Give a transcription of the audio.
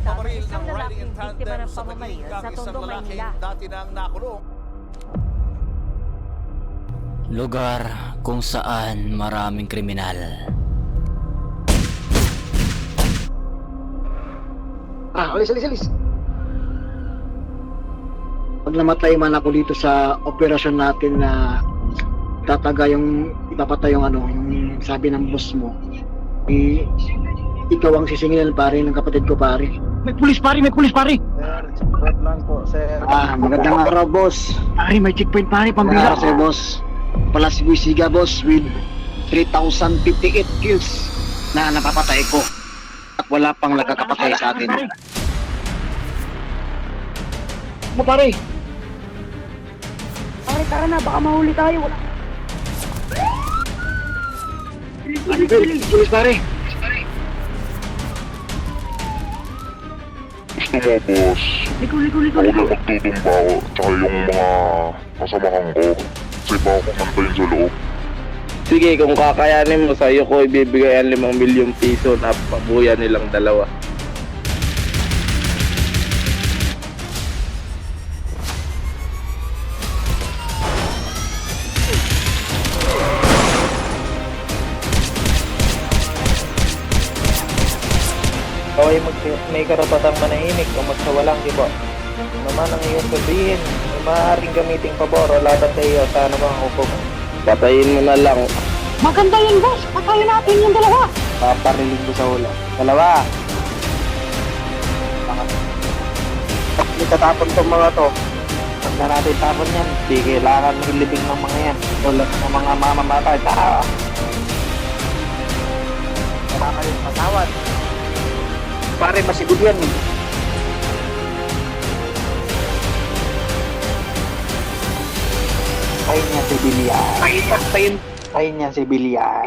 pagpamaril isang ng riding lalaking in biktima tandem ng sa pamamaril Taguig sa ang isang Tondo, lalaki Maynila. dati nang nakulong. Lugar kung saan maraming kriminal. Alis. Pag namatay man ako dito sa operasyon natin na ipapatay yung yung sabi ng boss mo, ikaw ang sisingilin pare ng kapatid ko pare. May pulis pare! Sir, wait lang po, sir. Magandang araw boss. Pare, may checkpoint pare, pambira. Sir boss. Palas Buisiga boss with 3,058 kills na napapatay ko. At wala pang nakakapatay sa atin. Mo pare. Pare, tara na, baka mahuli tayo. Bilis pare. Gusto mo, boss, Liko. ako na magtutumba ko, tsaka yung mga kasamahan ko. Kasi ba ako mantayin sa loob? Sige, kung kakayanin mo, sa'yo ko ibibigay ang 5 milyong piso na pabuya nilang dalawa. Ikaw ay may karapatang manahimik o magsawalang, di ba? Ano naman ang iyong sabihin, may maaaring gamiting pabor o laban sa iyo sa anumang hukom. Patayin mo na lang. Maganda yun, boss! Patayin natin yung dalawa! Papariling ko sa ulo. Dalawa! Hindi tatapon tong mga to. Pag na natin tapon yan, di kailangan hilibing ng mga yan. Tulad ng mga mamamatay. Wala kayong patawad. Pare, masigod yan. Tayin niya si Bilian. Tayin niya si Bilian.